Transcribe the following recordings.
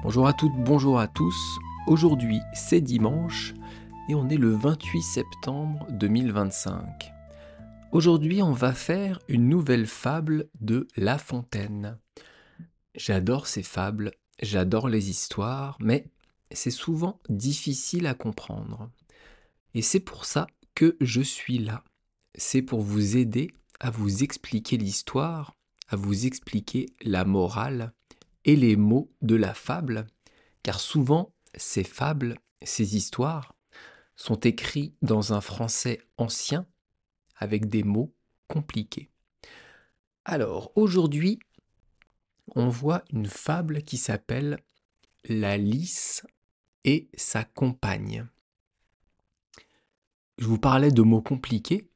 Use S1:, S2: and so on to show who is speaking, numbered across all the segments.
S1: Bonjour à toutes, bonjour à tous. Aujourd'hui, c'est dimanche et on est le 28 septembre 2025. Aujourd'hui, on va faire une nouvelle fable de La Fontaine. J'adore ces fables, j'adore les histoires, mais c'est souvent difficile à comprendre. Et c'est pour ça que je suis là. C'est pour vous aider à vous expliquer l'histoire, à vous expliquer la morale et les mots de la fable, car souvent, ces fables, ces histoires, sont écrits dans un français ancien, avec des mots compliqués. Alors, aujourd'hui, on voit une fable qui s'appelle La Lys et sa compagne. Je vous parlais de mots compliqués.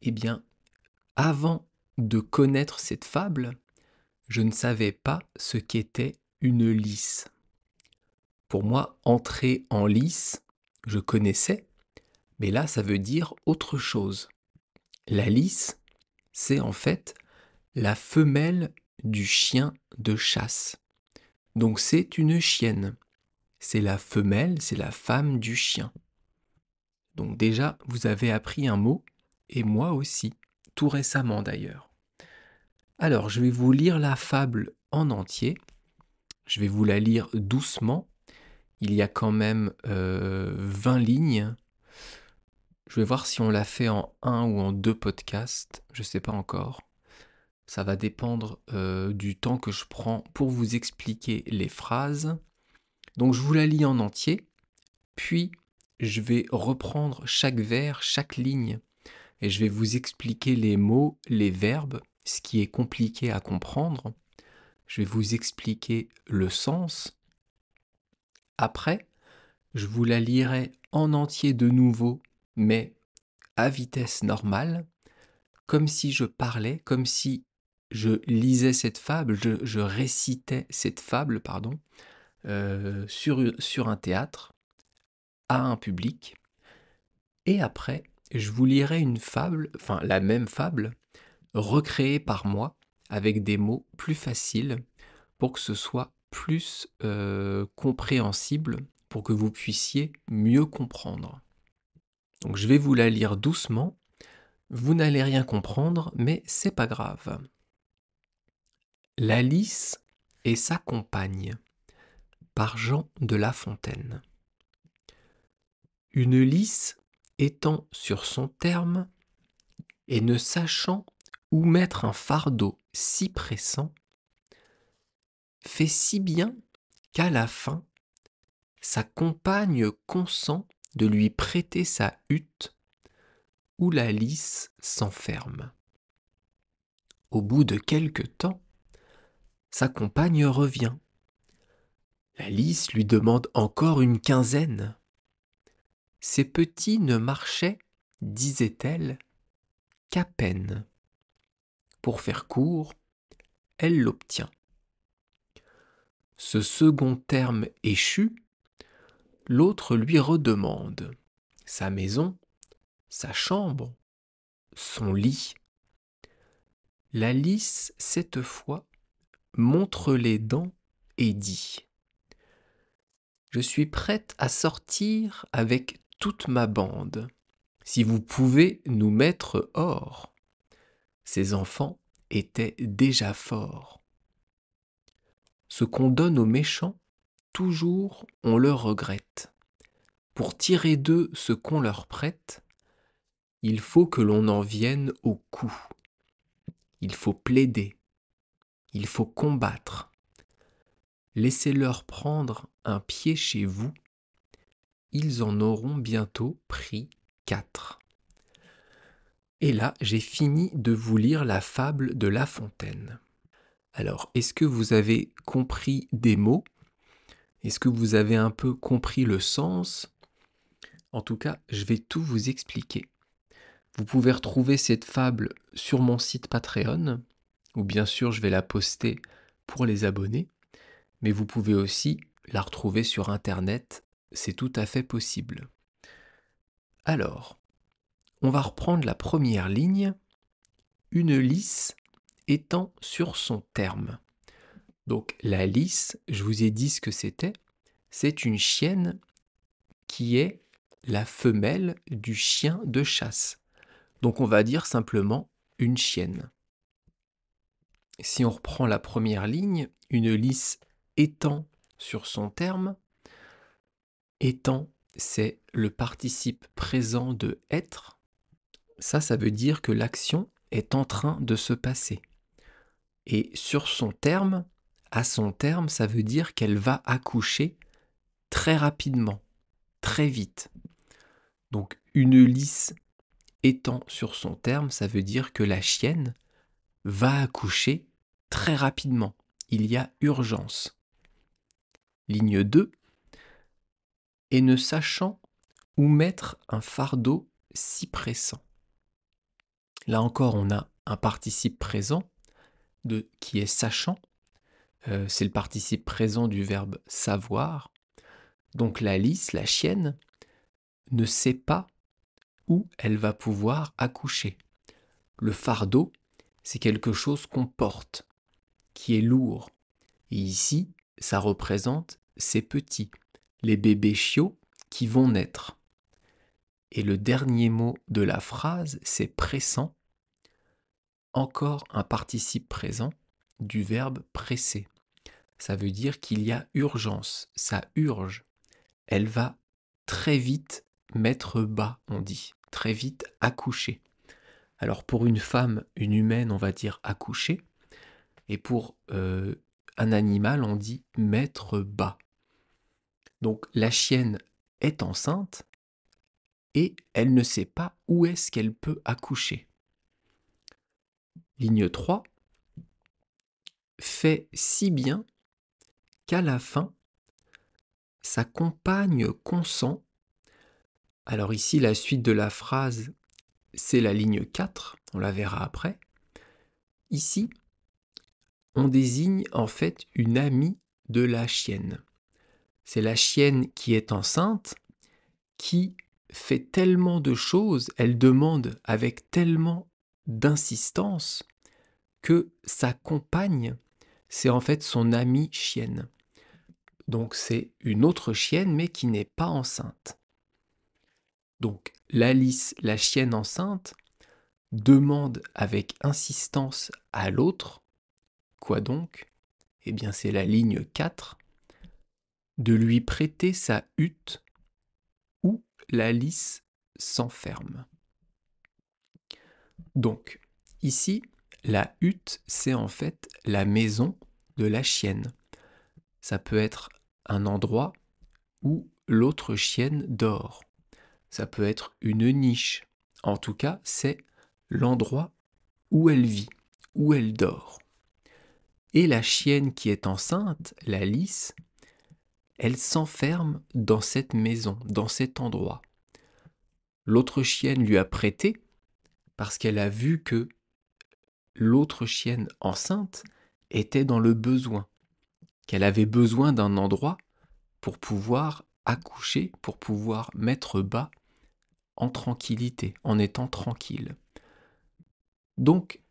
S1: Eh bien, avant de connaître cette fable, je ne savais pas ce qu'était une lys. Pour moi, entrer en lice, je connaissais, mais là, ça veut dire autre chose. La lys, c'est en fait la femelle du chien de chasse. Donc c'est une chienne. C'est la femelle, c'est la femme du chien. Donc déjà, vous avez appris un mot, et moi aussi, tout récemment d'ailleurs. Alors, je vais vous lire la fable en entier. Je vais vous la lire doucement. Il y a quand même 20 lignes. Je vais voir si on l'a fait en un ou en deux podcasts. Je ne sais pas encore. Ça va dépendre du temps que je prends pour vous expliquer les phrases. Donc je vous la lis en entier. Puis je vais reprendre chaque vers, chaque ligne. Et je vais vous expliquer les mots, les verbes, ce qui est compliqué à comprendre. Je vais vous expliquer le sens. Après, je vous la lirai en entier de nouveau, mais à vitesse normale, comme si je parlais, comme si je lisais cette fable, je récitais cette fable, pardon, sur un théâtre, à un public. Et après, je vous lirai une fable, enfin la même fable, recréée par moi, avec des mots plus faciles, pour que ce soit plus compréhensible, pour que vous puissiez mieux comprendre. Donc je vais vous la lire doucement. Vous n'allez rien comprendre, mais c'est pas grave. La Lys et sa compagne, par Jean de La Fontaine. Une lys étant sur son terme et ne sachant où mettre un fardeau si pressant, fait si bien qu'à la fin, sa compagne consent de lui prêter sa hutte où la lys s'enferme. Au bout de quelque temps, sa compagne revient. La lys lui demande encore une quinzaine. Ces petits ne marchaient, disait-elle, qu'à peine. Pour faire court, elle l'obtient. Ce second terme échu, l'autre lui redemande sa maison, sa chambre, son lit. La lys, cette fois, montre les dents et dit : Je suis prête à sortir avec toute ma bande, si vous pouvez nous mettre hors. Ces enfants étaient déjà forts. Ce qu'on donne aux méchants, toujours on le regrette. Pour tirer d'eux ce qu'on leur prête, il faut que l'on en vienne au coup. Il faut plaider, il faut combattre. Laissez-leur prendre un pied chez vous, ils en auront bientôt pris 4. Et là, j'ai fini de vous lire la fable de La Fontaine. Alors, est-ce que vous avez compris des mots ? Est-ce que vous avez un peu compris le sens ? En tout cas, je vais tout vous expliquer. Vous pouvez retrouver cette fable sur mon site Patreon, où bien sûr je vais la poster pour les abonnés, mais vous pouvez aussi la retrouver sur Internet, c'est tout à fait possible. Alors, on va reprendre la première ligne. Une lys étant sur son terme. Donc la lys, je vous ai dit ce que c'était. C'est une chienne qui est la femelle du chien de chasse. Donc on va dire simplement une chienne. Si on reprend la première ligne, une lys étend sur son terme. Étend, c'est le participe présent de être. Ça veut dire que l'action est en train de se passer. Et sur son terme, à son terme, ça veut dire qu'elle va accoucher très rapidement, très vite. Donc une lys étant sur son terme, ça veut dire que la chienne va accoucher très rapidement. Il y a urgence. Ligne 2. Et ne sachant où mettre un fardeau si pressant. Là encore, on a un participe présent qui est sachant. C'est le participe présent du verbe savoir. Donc la lys, la chienne, ne sait pas où elle va pouvoir accoucher. Le fardeau, c'est quelque chose qu'on porte, qui est lourd. Et ici, ça représente ces petits, les bébés chiots qui vont naître. Et le dernier mot de la phrase, c'est pressant. Encore un participe présent du verbe presser. Ça veut dire qu'il y a urgence, ça urge. Elle va très vite mettre bas, on dit, très vite accoucher. Alors pour une femme, une humaine, on va dire accoucher, et pour un animal, on dit mettre bas. Donc la chienne est enceinte et elle ne sait pas où est-ce qu'elle peut accoucher. Ligne 3. Fait si bien qu'à la fin, sa compagne consent. Alors ici, la suite de la phrase, c'est la ligne 4, on la verra après. Ici, on désigne en fait une amie de la chienne. C'est la chienne qui est enceinte, qui fait tellement de choses, elle demande avec tellement d'insistance que sa compagne, c'est en fait son amie chienne. Donc c'est une autre chienne mais qui n'est pas enceinte. Donc la lys, la chienne enceinte, demande avec insistance à l'autre, quoi donc? Eh bien c'est la ligne 4, de lui prêter sa hutte où la lys s'enferme. Donc ici, la hutte, c'est en fait la maison de la chienne. Ça peut être un endroit où l'autre chienne dort. Ça peut être une niche. En tout cas, c'est l'endroit où elle vit, où elle dort. Et la chienne qui est enceinte, la lys, elle s'enferme dans cette maison, dans cet endroit. L'autre chienne lui a prêté parce qu'elle a vu que l'autre chienne enceinte était dans le besoin, qu'elle avait besoin d'un endroit pour pouvoir accoucher, pour pouvoir mettre bas en tranquillité, en étant tranquille. Donc,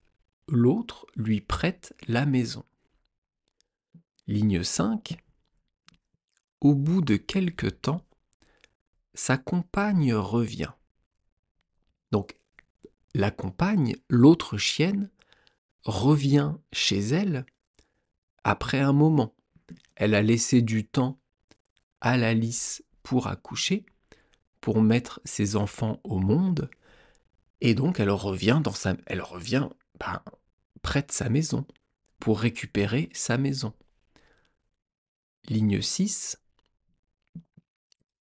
S1: l'autre lui prête la maison. Ligne 5. Au bout de quelque temps, sa compagne revient. Donc, la compagne, l'autre chienne, revient chez elle après un moment. Elle a laissé du temps à la lys pour accoucher, pour mettre ses enfants au monde, et donc elle revient près de sa maison pour récupérer sa maison. Ligne 6.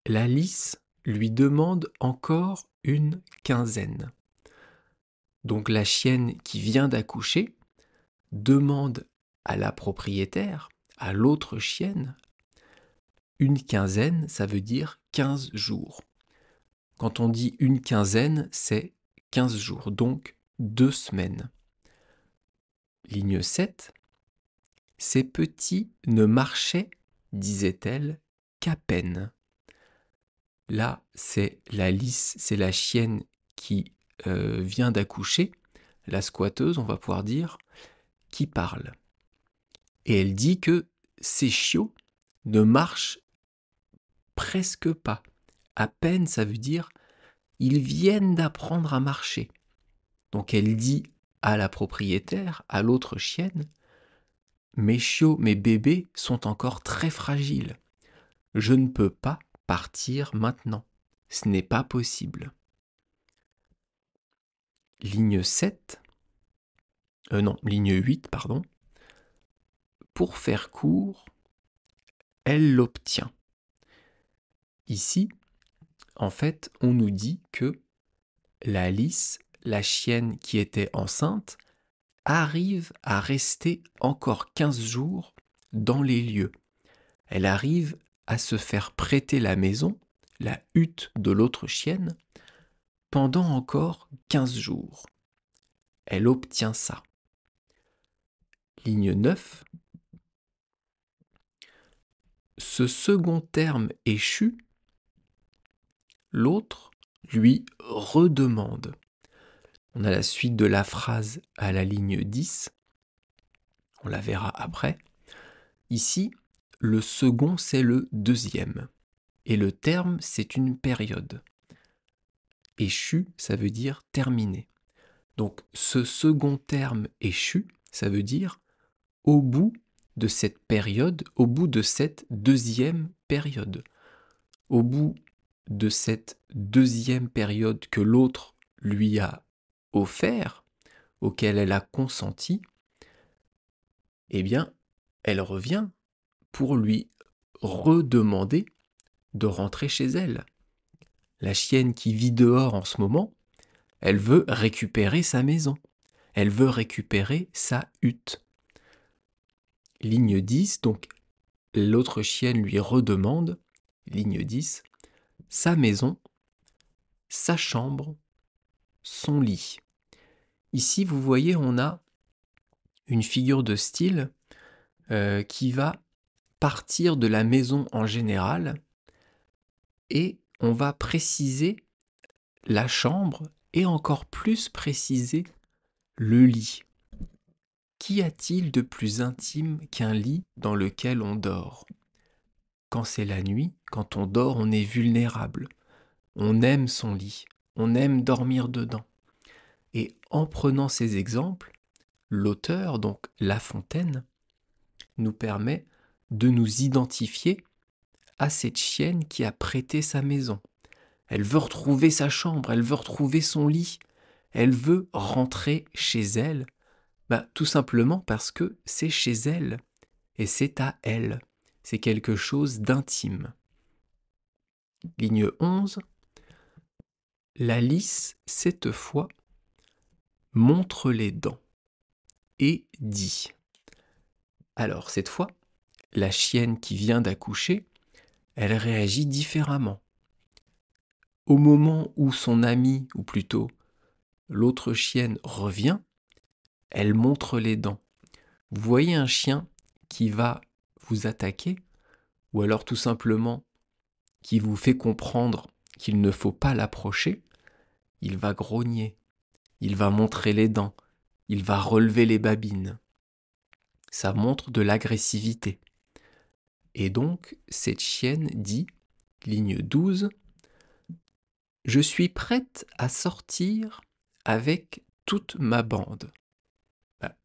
S1: La lys lui demande encore une quinzaine. Donc la chienne qui vient d'accoucher demande à la propriétaire, à l'autre chienne, une quinzaine, ça veut dire 15 jours. Quand on dit une quinzaine, c'est 15 jours, donc 2 semaines. Ligne 7. Ces petits ne marchaient, disait-elle, qu'à peine. Là, c'est la lys, c'est la chienne qui vient d'accoucher, la squatteuse, on va pouvoir dire, qui parle. Et elle dit que ces chiots ne marchent presque pas. À peine, ça veut dire ils viennent d'apprendre à marcher. Donc elle dit à la propriétaire, à l'autre chienne, mes chiots, mes bébés sont encore très fragiles. Je ne peux pas partir maintenant. Ce n'est pas possible. Ligne 7, ligne 8, pardon. Pour faire court, elle l'obtient. Ici, en fait, on nous dit que la lice, la chienne qui était enceinte, arrive à rester encore 15 jours dans les lieux. Elle arrive à se faire prêter la maison, la hutte de l'autre chienne, pendant encore 15 jours. Elle obtient ça. Ligne 9. Ce second terme échu, l'autre lui redemande. On a la suite de la phrase à la ligne 10. On la verra après. Ici, le second, c'est le deuxième. Et le terme, c'est une période. Échu, ça veut dire terminé. Donc, ce second terme échu, ça veut dire au bout de cette période, au bout de cette deuxième période. Au bout de cette deuxième période que l'autre lui a offert, auquel elle a consenti, eh bien, elle revient pour lui redemander de rentrer chez elle. La chienne qui vit dehors en ce moment, elle veut récupérer sa maison. Elle veut récupérer sa hutte. Ligne 10, donc l'autre chienne lui redemande, ligne 10, sa maison, sa chambre, son lit. Ici, vous voyez, on a une figure de style qui va partir de la maison en général et on va préciser la chambre et encore plus préciser le lit. Qu'y a-t-il de plus intime qu'un lit dans lequel on dort ? Quand c'est la nuit, quand on dort, on est vulnérable. On aime son lit, on aime dormir dedans. Et en prenant ces exemples, l'auteur, donc La Fontaine, nous permet de nous identifier à cette chienne qui a prêté sa maison. Elle veut retrouver sa chambre, elle veut retrouver son lit, elle veut rentrer chez elle, tout simplement parce que c'est chez elle et c'est à elle. C'est quelque chose d'intime. Ligne 11. La lice, cette fois, montre les dents et dit. Alors, cette fois, la chienne qui vient d'accoucher, elle réagit différemment. Au moment où son amie, ou plutôt l'autre chienne, revient, elle montre les dents. Vous voyez un chien qui va vous attaquer, ou alors tout simplement qui vous fait comprendre qu'il ne faut pas l'approcher, il va grogner, il va montrer les dents, il va relever les babines. Ça montre de l'agressivité. Et donc, cette chienne dit, ligne 12, « Je suis prête à sortir avec toute ma bande. »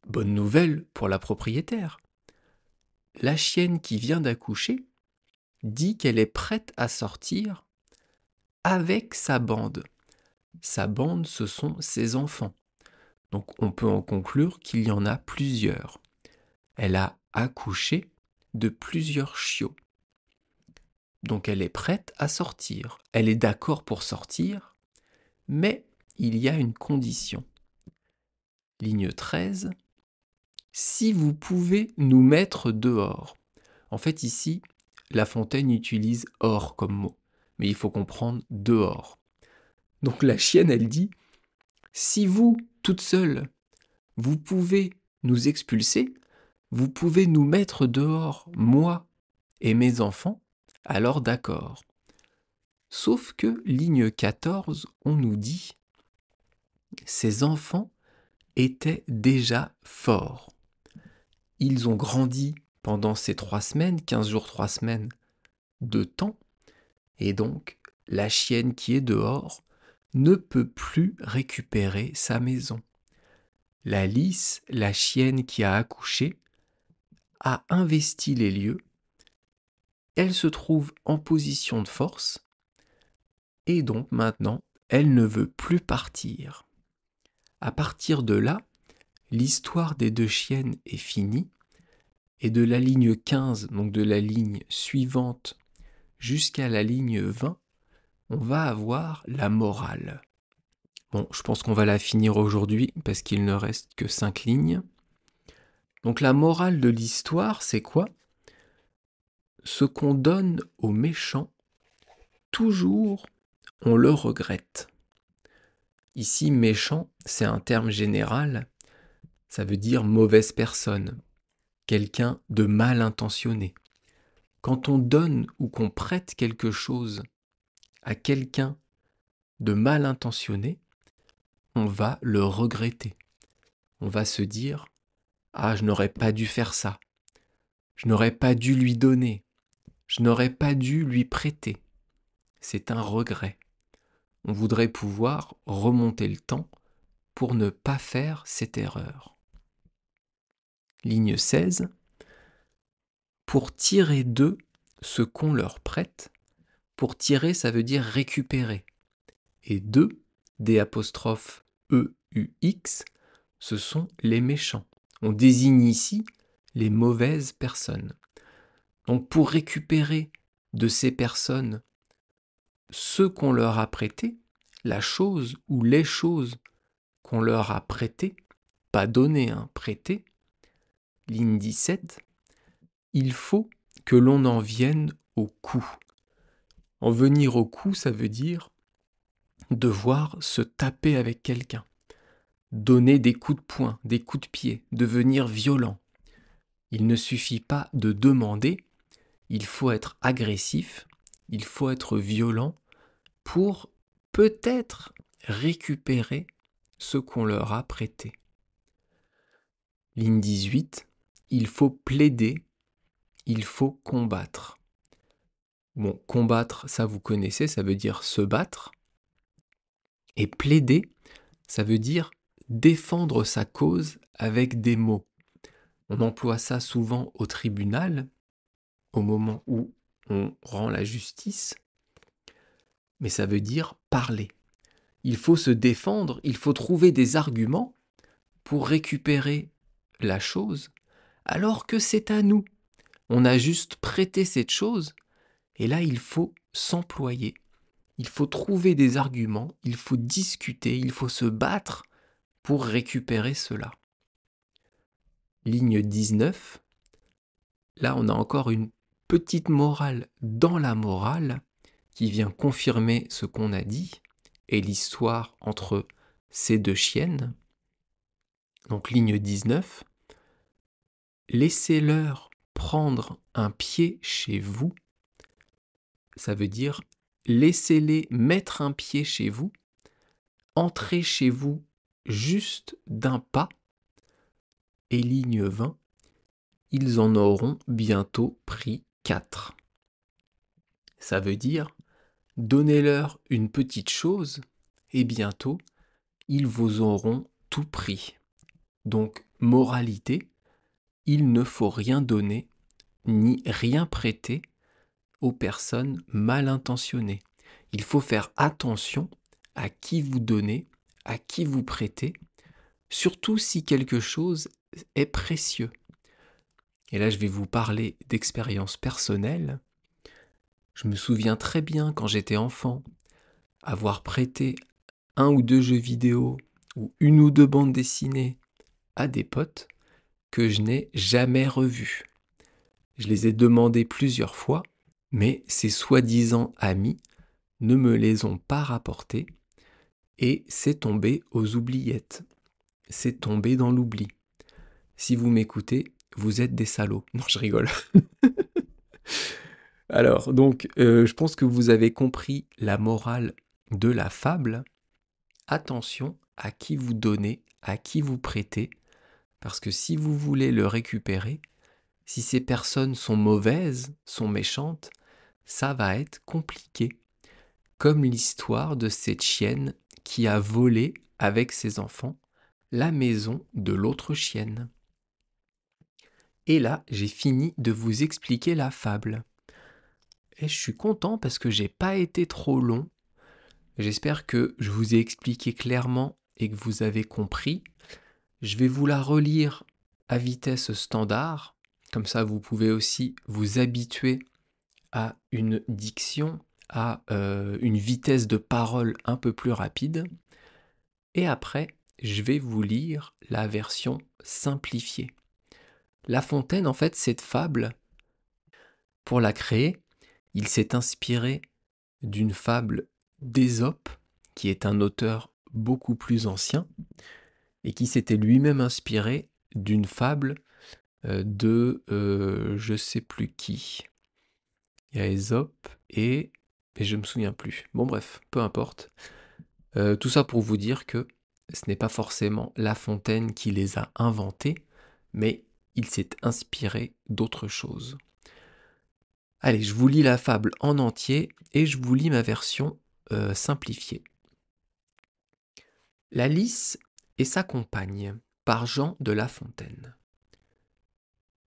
S1: Bonne nouvelle pour la propriétaire. La chienne qui vient d'accoucher dit qu'elle est prête à sortir avec sa bande. Sa bande, ce sont ses enfants. Donc on peut en conclure qu'il y en a plusieurs. Elle a accouché de plusieurs chiots. Donc elle est prête à sortir. Elle est d'accord pour sortir, mais il y a une condition. Ligne 13. Si vous pouvez nous mettre dehors. En fait ici, La Fontaine utilise hors comme mot, mais il faut comprendre dehors. Donc la chienne, elle dit, si vous, toute seule, vous pouvez nous expulser, vous pouvez nous mettre dehors, moi et mes enfants, alors d'accord. Sauf que, ligne 14, on nous dit, ces enfants étaient déjà forts. Ils ont grandi pendant ces 3 semaines, 15 jours, 3 semaines de temps, et donc la chienne qui est dehors ne peut plus récupérer sa maison. La lice, la chienne qui a accouché, a investi les lieux, elle se trouve en position de force, et donc maintenant, elle ne veut plus partir. À partir de là, l'histoire des 2 chiennes est finie, et de la ligne 15, donc de la ligne suivante, jusqu'à la ligne 20, on va avoir la morale. Bon, je pense qu'on va la finir aujourd'hui, parce qu'il ne reste que 5 lignes. Donc la morale de l'histoire, c'est quoi? Ce qu'on donne aux méchants, toujours on le regrette. Ici, méchant, c'est un terme général, ça veut dire mauvaise personne, quelqu'un de mal intentionné. Quand on donne ou qu'on prête quelque chose à quelqu'un de mal intentionné, on va le regretter. On va se dire « Ah, je n'aurais pas dû faire ça. Je n'aurais pas dû lui donner. Je n'aurais pas dû lui prêter. » C'est un regret. On voudrait pouvoir remonter le temps pour ne pas faire cette erreur. Ligne 16. Pour tirer d'eux ce qu'on leur prête, pour tirer, ça veut dire récupérer. Et d'eux, D'(E-U-X), ce sont les méchants. On désigne ici les mauvaises personnes. Donc pour récupérer de ces personnes ce qu'on leur a prêté, la chose ou les choses qu'on leur a prêtées, pas donné, prêté, ligne 17, il faut que l'on en vienne au coup. En venir au coup, ça veut dire devoir se taper avec quelqu'un, donner des coups de poing, des coups de pied, devenir violent. Il ne suffit pas de demander, il faut être agressif, il faut être violent pour peut-être récupérer ce qu'on leur a prêté. Ligne 18, il faut plaider, il faut combattre. Bon, combattre, ça vous connaissez, ça veut dire se battre. Et plaider, ça veut dire défendre sa cause avec des mots. On emploie ça souvent au tribunal, au moment où on rend la justice, mais ça veut dire parler. Il faut se défendre, il faut trouver des arguments pour récupérer la chose, alors que c'est à nous. On a juste prêté cette chose, et là il faut s'employer. Il faut trouver des arguments, il faut discuter, il faut se battre pour récupérer cela. Ligne 19, là on a encore une petite morale dans la morale qui vient confirmer ce qu'on a dit et l'histoire entre ces 2 chiennes. Donc ligne 19, laissez-leur prendre un pied chez vous, ça veut dire laissez-les mettre un pied chez vous, entrez chez vous juste d'un pas, et ligne 20, ils en auront bientôt pris 4. Ça veut dire donnez-leur une petite chose, et bientôt ils vous auront tout pris. Donc, moralité, il ne faut rien donner ni rien prêter aux personnes mal intentionnées. Il faut faire attention à qui vous donnez, à qui vous prêtez, surtout si quelque chose est précieux. Et là, je vais vous parler d'expérience personnelle. Je me souviens très bien quand j'étais enfant, avoir prêté 1 ou 2 jeux vidéo ou 1 ou 2 bandes dessinées à des potes que je n'ai jamais revus. Je les ai demandés plusieurs fois, mais ces soi-disant amis ne me les ont pas rapportés et c'est tombé aux oubliettes. C'est tombé dans l'oubli. Si vous m'écoutez, vous êtes des salauds. Non, je rigole. Alors, donc, je pense que vous avez compris la morale de la fable. Attention à qui vous donnez, à qui vous prêtez, Parce que si vous voulez le récupérer, si ces personnes sont mauvaises, sont méchantes, ça va être compliqué. Comme l'histoire de cette chienne qui a volé avec ses enfants la maison de l'autre chienne. Et là, j'ai fini de vous expliquer la fable. Et je suis content parce que j'ai pas été trop long. J'espère que je vous ai expliqué clairement et que vous avez compris. Je vais vous la relire à vitesse standard. Comme ça, vous pouvez aussi vous habituer à une diction, à une vitesse de parole un peu plus rapide. Et après, je vais vous lire la version simplifiée. La Fontaine, en fait, cette fable, pour la créer, il s'est inspiré d'une fable d'Ésope, qui est un auteur beaucoup plus ancien, et qui s'était lui-même inspiré d'une fable de je sais plus qui. Il y a Ésope et je me souviens plus. Bon bref, peu importe. Tout ça pour vous dire que ce n'est pas forcément La Fontaine qui les a inventés, mais il s'est inspiré d'autres choses. Allez, je vous lis la fable en entier et je vous lis ma version simplifiée. La Lys et sa compagne, par Jean de La Fontaine.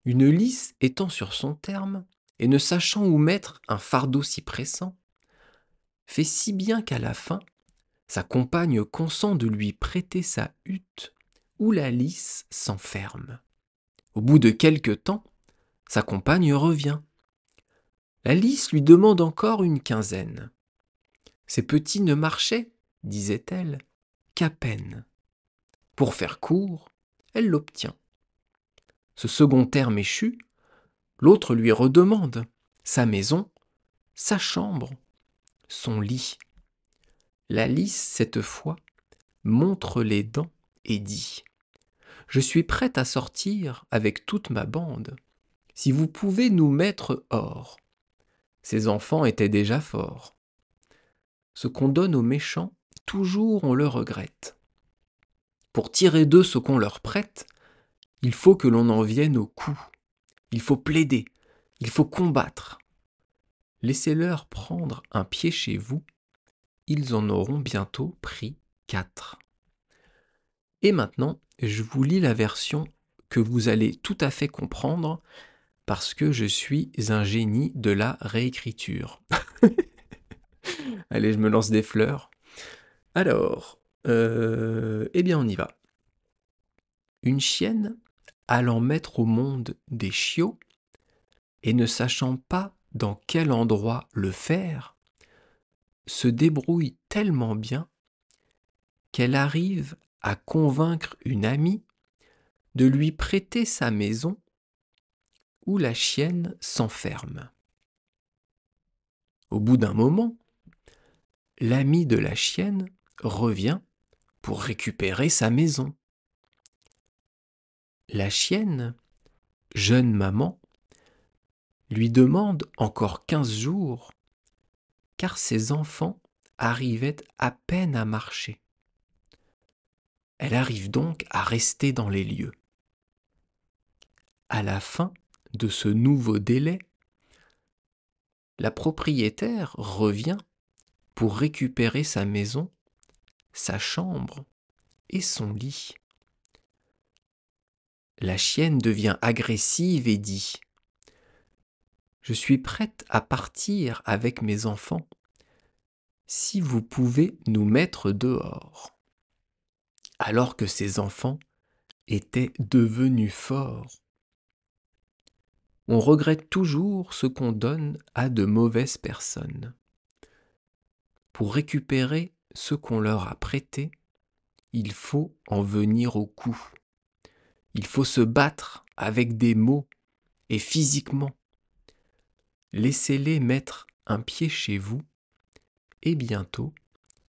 S1: Une lys étant sur son terme, et ne sachant où mettre un fardeau si pressant, fait si bien qu'à la fin, sa compagne consent de lui prêter sa hutte, où la lys s'enferme. Au bout de quelque temps, sa compagne revient. La lys lui demande encore une quinzaine. Ces petits ne marchaient, disait-elle, qu'à peine. Pour faire court, elle l'obtient. Ce second terme échu, l'autre lui redemande sa maison, sa chambre, son lit. La lys, cette fois, montre les dents et dit : « Je suis prête à sortir avec toute ma bande, si vous pouvez nous mettre hors. » Ses enfants étaient déjà forts. Ce qu'on donne aux méchants, toujours on le regrette. Pour tirer d'eux ce qu'on leur prête, il faut que l'on en vienne au coup. Il faut plaider, il faut combattre. Laissez-leur prendre un pied chez vous, ils en auront bientôt pris 4. Et maintenant, je vous lis la version que vous allez tout à fait comprendre parce que je suis un génie de la réécriture. Allez, je me lance des fleurs. Alors, eh bien on y va. Une chienne allant mettre au monde des chiots et ne sachant pas dans quel endroit le faire, se débrouille tellement bien qu'elle arrive à convaincre une amie de lui prêter sa maison où la chienne s'enferme. Au bout d'un moment, l'amie de la chienne revient pour récupérer sa maison. La chienne, jeune maman, lui demande encore 15 jours, car ses enfants arrivaient à peine à marcher. Elle arrive donc à rester dans les lieux. À la fin de ce nouveau délai, la propriétaire revient pour récupérer sa maison, sa chambre et son lit. La chienne devient agressive et dit : « Je suis prête à partir avec mes enfants, si vous pouvez nous mettre dehors. » Alors que ses enfants étaient devenus forts. On regrette toujours ce qu'on donne à de mauvaises personnes. Pour récupérer ce qu'on leur a prêté, il faut en venir au coup. Il faut se battre avec des mots et physiquement. Laissez-les mettre un pied chez vous et bientôt,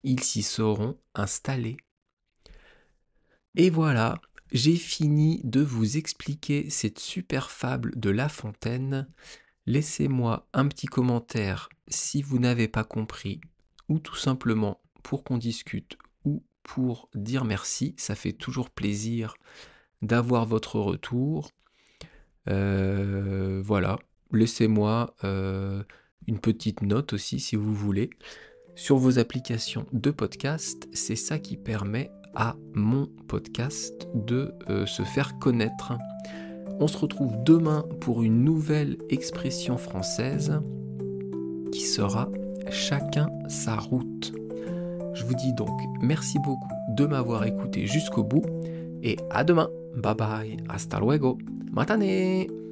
S1: ils s'y seront installés. Et voilà, j'ai fini de vous expliquer cette super fable de La Fontaine. Laissez-moi un petit commentaire si vous n'avez pas compris, ou tout simplement pour qu'on discute, ou pour dire merci. Ça fait toujours plaisir d'avoir votre retour. Voilà, laissez-moi une petite note aussi si vous voulez sur vos applications de podcast. C'est ça qui permet à mon podcast de se faire connaître. On se retrouve demain pour une nouvelle expression française qui sera « chacun sa route ». Je vous dis donc merci beaucoup de m'avoir écouté jusqu'au bout et à demain. Bye bye, hasta luego, matane.